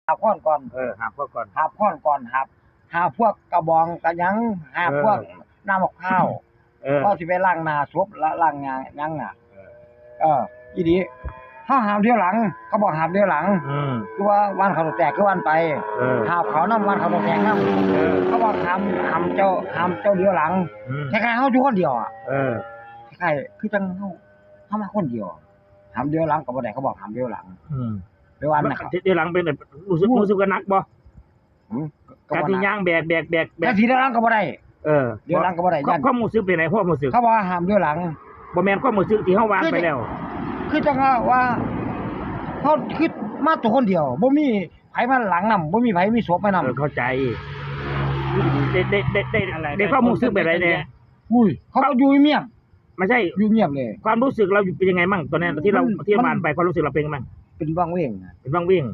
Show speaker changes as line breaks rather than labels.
หาบค้อนก่อน
หาพวกก่อน
หาบค้อนก่อนหาพวกกระบองกระหยังหาพวกน้ำมะพร้าวก็สิไปล้างหน้าศพและล้างหยังน่ะอีดีเฮาหามเที่ยวหลังเขาบอกหามเที่ยวหลังคือว่าวันเขาแตกคือวันไปหาบเขานำวันเขาแตกนำเขาบอกหามเจ้าเดียวหลังคล้ายๆเฮาอยู่คนเดียวอ่ะคล้ายๆคือจังเฮามาคนเดียวหามเดียวหลังก็บ่ได้เขาบอกหามเดียวหลังไปวันน่ะครับ
เดี๋ยวหลังเป็นรู้สึกกันนักบ่การที่ย่างแบก
แต่ทีเดียวหลังก็บ่ได้เดียวหลังก็บ่ได้ยัน
ความรู้สึกเป็นไงความรู้สึก
เขาว่าหามเดียวหลัง
บ่แม่นความรู้สึกที่เฮาวางไปแล้ว
คือจังว่าเขาคิดมาตัวคนเดียวบ่มีไผมาหลังนำบ่มีไผมีศพมานำ
เข้าใจได้ความรู้สึกแบบไรเนี่ย
อุ้ยเขาก็อยู่เงียบ
ไม่ใช่
อยู่เงียบเลย
ความรู้สึกเราเป็นยังไงมั่งตอนนั้นที่เราผ่านไปความรู้สึกเราเป็นยังไงมั่ง
เป็นวังเวง
เป็นวังเวง